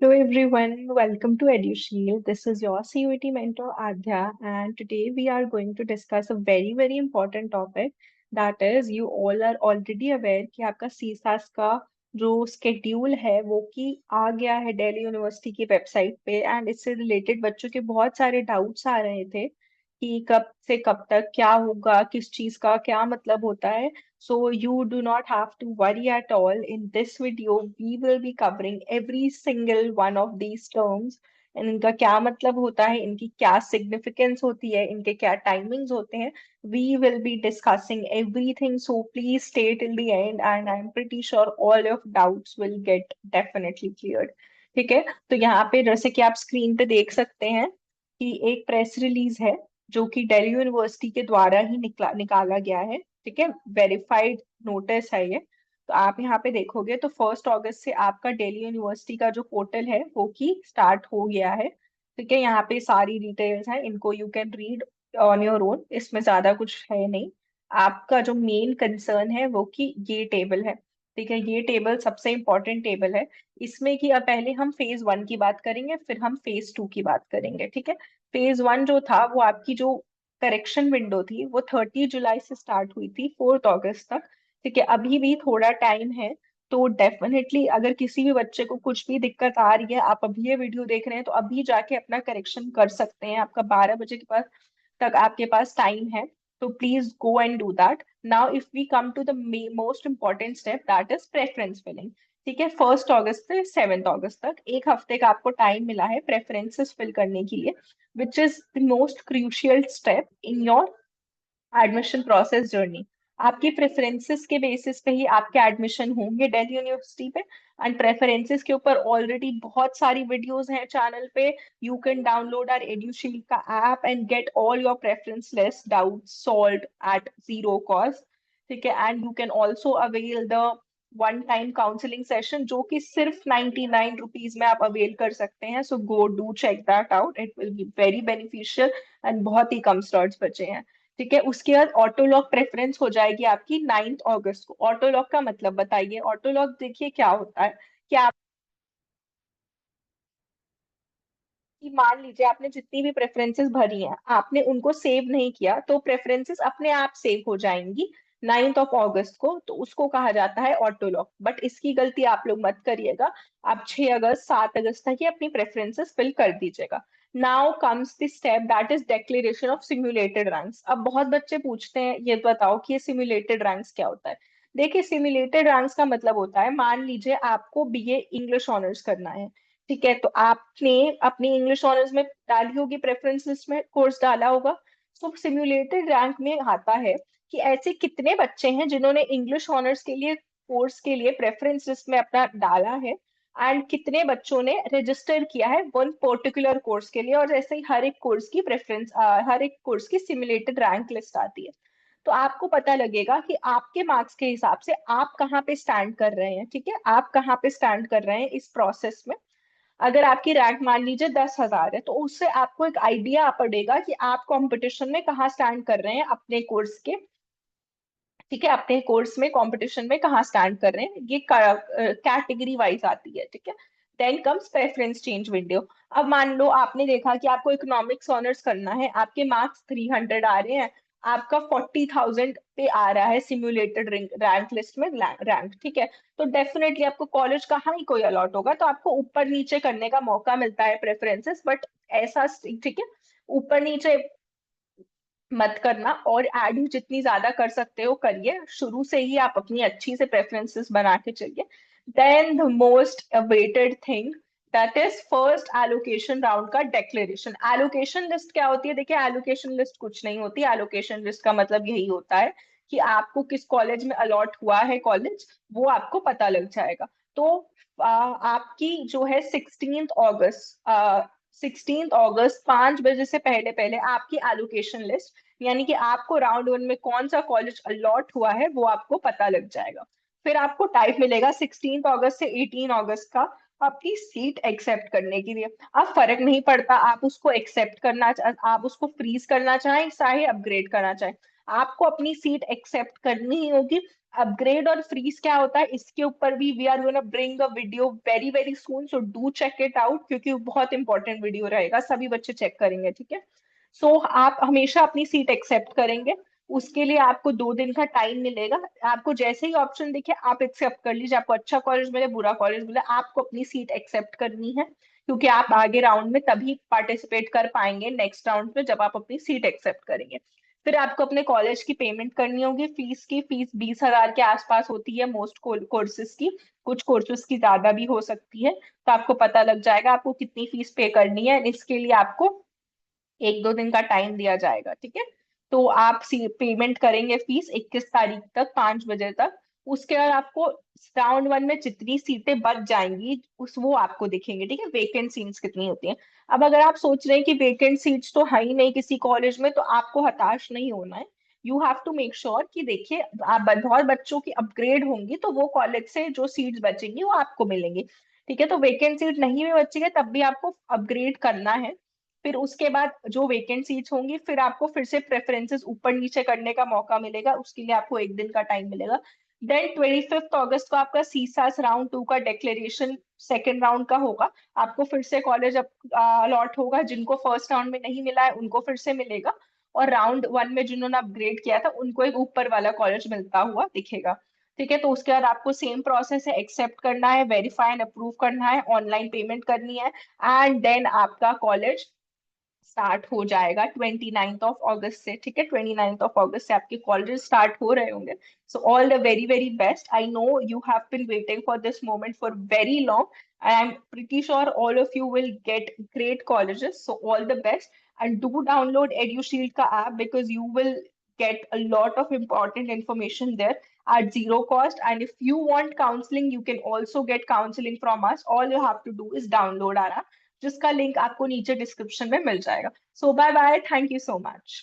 Hello everyone, welcome to EduShield. This is your CUET mentor Adya, and today we are going to discuss a very important topic. That is, you all are already aware कि आपका CSAS का जो schedule है वो कि आ गया है Delhi university की वेबसाइट पे एंड इससे रिलेटेड बच्चों के बहुत सारे डाउट्स आ रहे थे कि कब से कब तक क्या होगा, किस चीज का क्या मतलब होता है. So you do not have to worry at all. In this video, we will be covering every single one of these terms. And इनका क्या मतलब होता है, इनकी क्या significance होती है, इनके क्या timings होते हैं. We will be discussing everything. So please stay till the end, and I'm pretty sure all of doubts will get definitely cleared. ठीक है. तो यहाँ पे जैसे कि आप स्क्रीन पे देख सकते हैं कि एक प्रेस रिलीज है जो कि दिल्ली यूनिवर्सिटी के द्वारा ही निकाला गया है. ठीक है. वेरीफाइड नोटिस है ये. तो आप यहाँ पे देखोगे तो 1 अगस्त से आपका दिल्ली यूनिवर्सिटी का जो पोर्टल है वो की स्टार्ट हो गया है. ठीक है. यहाँ पे सारी डिटेल्स हैं, इनको you can read on your own. इसमें ज्यादा कुछ है नहीं. आपका जो मेन कंसर्न है वो कि ये टेबल है. ठीक है. ये टेबल सबसे इंपॉर्टेंट टेबल है. इसमें कि अब पहले हम फेज 1 की बात करेंगे, फिर हम फेज 2 की बात करेंगे. ठीक है. फेज 1 जो था वो आपकी जो करेक्शन विंडो थी वो 30 जुलाई से स्टार्ट हुई थी 4 अगस्त तक. ठीक है. अभी भी थोड़ा टाइम है. तो डेफिनेटली अगर किसी भी बच्चे को कुछ भी दिक्कत आ रही है, आप अभी ये वीडियो देख रहे हैं तो अभी जाके अपना करेक्शन कर सकते हैं. आपका 12 बजे के पास तक आपके पास टाइम है. तो please go and do that. Now if we come to the most important step, that is preference filling. ठीक है. 1 अगस्त से 7 अगस्त तक एक हफ्ते का आपको टाइम मिला है प्रेफरेंसेस फिल करने के लिए, which is the most crucial step in your admission process journey. आपके प्रेफरेंसेस के बेसिस पे ही आपके एडमिशन होंगे दिल्ली यूनिवर्सिटी पे. एंड प्रेफरेंसेस के ऊपर ऑलरेडी बहुत सारी वीडियोस हैं चैनल पे. You can download our Edushield का app and get all your preference list doubt solve at zero cost. ठीक है. And you can also avail the one time counselling session जो कि सिर्फ 99 रुपीज में आप अवेल कर सकते हैं. So go do check that out, it will be very beneficial. And बहुत ही कम स्लॉट्स बचे हैं. ठीक है. उसके बाद ऑटो लॉक प्रेफरेंस हो जाएगी आपकी 9 अगस्त को. ऑटो लॉक का मतलब बताइए. ऑटो लॉक देखिए क्या होता है कि आप कि मान लीजिए आपने जितनी भी प्रेफरेंसेस भरी हैं आपने उनको सेव नहीं किया तो प्रेफरेंसेस अपने आप सेव हो जाएंगी 9 अगस्त को. तो उसको कहा जाता है ऑटो लॉक. बट इसकी गलती आप लोग मत करिएगा. आप 6 अगस्त 7 अगस्त तक ही अपनी प्रेफरेंसेस फिल कर दीजिएगा. Now comes the step that is declaration of simulated ranks. अब बहुत बच्चे पूछते हैं ये बताओ कि ये सिम्युलेटेड रैंक्स क्या होता है. देखिए, सिम्युलेटेड रैंक्स का मतलब होता है, मान लीजिए आपको बीए इंग्लिश ऑनर्स करना है. ठीक है. तो आपने अपनी इंग्लिश ऑनर्स में डाली होगी प्रेफरेंस लिस्ट में, कोर्स डाला होगा. तो सिम्युलेटेड रैंक में आता है कि ऐसे कितने बच्चे हैं जिन्होंने इंग्लिश ऑनर्स के लिए कोर्स के लिए प्रेफरेंस लिस्ट में अपना डाला है एंड कितने बच्चों ने रजिस्टर किया है वन पर्टिकुलर कोर्स के लिए. और ऐसे ही हर एक कोर्स की प्रेफरेंस, हर एक कोर्स की सिम्युलेटेड रैंक लिस्ट आती है. तो आपको पता लगेगा कि आपके मार्क्स के हिसाब से आप कहाँ पे स्टैंड कर रहे हैं. ठीक है. आप कहाँ पे स्टैंड कर रहे हैं इस प्रोसेस में. अगर आपकी रैंक मान लीजिए 10,000 है तो उससे आपको एक आइडिया पड़ेगा कि आप कंपटीशन में कहाँ स्टैंड कर रहे हैं अपने कोर्स के. ठीक है. अपने कोर्स में कंपटीशन में कहाँ स्टैंड कर रहे हैं, ये कैटेगरी वाइज आती है. ठीक है. Then comes preference change window. अब मान लो आपने देखा कि आपको इकोनॉमिक्स ऑनर्स करना है, आपके मार्क्स 300 आ रहे हैं, आपका 40,000 पे आ रहा है सिम्युलेटेड रैंक लिस्ट में रैंक. ठीक है. तो डेफिनेटली आपको कॉलेज कहाँ ही कोई अलॉट होगा, तो आपको ऊपर नीचे करने का मौका मिलता है प्रेफरेंसेस. बट ऐसा ठीक है, ऊपर नीचे मत करना. और ऐड जितनी ज्यादा कर सकते हो करिए. शुरू से ही आप अपनी अच्छी से प्रेफरेंसेस बना के चलिए. Then the most awaited thing, that is first allocation round का डिक्लेरेशन. एलोकेशन लिस्ट क्या होती है? देखिए, एलोकेशन लिस्ट कुछ नहीं होती. एलोकेशन लिस्ट का मतलब यही होता है कि आपको किस कॉलेज में अलॉट हुआ है कॉलेज, वो आपको पता लग जाएगा. तो आपकी जो है 16 अगस्त 5 बजे से पहले पहले आपकी एलोकेशन लिस्ट, यानी कि आपको राउंड 1 में कौन सा कॉलेज अलॉट हुआ है वो आपको पता लग जाएगा. फिर आपको टाइम मिलेगा 16 अगस्त से 18 अगस्त का अपनी सीट एक्सेप्ट करने के लिए. अब फर्क नहीं पड़ता आप उसको एक्सेप्ट करना आप उसको फ्रीज करना चाहें चाहे अपग्रेड करना चाहें, आपको अपनी सीट एक्सेप्ट करनी ही होगी. अपग्रेड और फ्रीज क्या होता है, इसके ऊपर भी we are gonna bring a video very very soon, so do check it out, क्योंकि वो बहुत इंपॉर्टेंट वीडियो रहेगा, सभी बच्चे चेक करेंगे, ठीक है। सो आप हमेशा अपनी सीट एक्सेप्ट करेंगे, उसके लिए आपको 2 दिन का टाइम मिलेगा। आपको जैसे ही ऑप्शन दिखे आप एक्सेप्ट कर लीजिए, आपको अच्छा कॉलेज मिले बुरा कॉलेज मिले, आपको अपनी सीट एक्सेप्ट करनी है, क्योंकि आप आगे राउंड में तभी पार्टिसिपेट कर पाएंगे नेक्स्ट राउंड में जब आप अपनी सीट एक्सेप्ट करेंगे। फिर आपको अपने कॉलेज की पेमेंट करनी होगी, फीस की, फीस 20,000 के आसपास होती है मोस्ट कोर्सेज की, कुछ कोर्सेज की ज्यादा भी हो सकती है, तो आपको पता लग जाएगा आपको कितनी फीस पे करनी है। इसके लिए आपको 1-2 दिन का टाइम दिया जाएगा, ठीक है। तो आप पेमेंट करेंगे फीस 21 तारीख तक 5 बजे तक। उसके बाद आपको राउंड वन में जितनी सीटें बच जाएंगी उस वो आपको दिखेंगे, ठीक है, वेकेंट सीट्स कितनी होती हैं। अब अगर आप सोच रहे हैं कि वेकेंट सीट्स तो है ही नहीं किसी कॉलेज में, तो आपको हताश नहीं होना है। You have to make sure कि देखिए आप बहुत बच्चों की अपग्रेड होंगी तो वो कॉलेज से जो सीट्स बचेंगी वो आपको मिलेंगी, ठीक है। तो वेकेंट सीट नहीं भी बचेगी तब भी आपको अपग्रेड करना है। फिर उसके बाद जो वेकेंट सीट्स होंगी फिर आपको फिर से प्रेफरेंसेस ऊपर नीचे करने का मौका मिलेगा, उसके लिए आपको 1 दिन का टाइम मिलेगा। देन 25 अगस्त को आपका सीसास राउंड 2 का डिक्लेरेशन सेकेंड राउंड का होगा। आपको फिर से कॉलेज अलॉट होगा, जिनको फर्स्ट राउंड में नहीं मिला है उनको फिर से मिलेगा, और राउंड वन में जिन्होंने अपग्रेड किया था उनको एक ऊपर वाला कॉलेज मिलता हुआ दिखेगा, ठीक है। तो उसके बाद आपको सेम प्रोसेस है, एक्सेप्ट करना है, वेरीफाई एंड अप्रूव करना है, ऑनलाइन पेमेंट करनी है, एंड देन आपका कॉलेज स्टार्ट हो जाएगा 29 ऑफ अगस्त से, ठीक है। 29 ऑफ अगस्त से आपके कॉलेज स्टार्ट हो रहे होंगे। So all the very very best, I know you have been waiting for this moment for very long, I am pretty sure all of you will get great colleges, so all the best. And do download Edushield का app because you will get a lot of important information there at zero cost, and if you want counseling you can also get counseling from us. All you have to do is download our app, जिसका link आपको नीचे description में मिल जाएगा। So bye bye, thank you so much.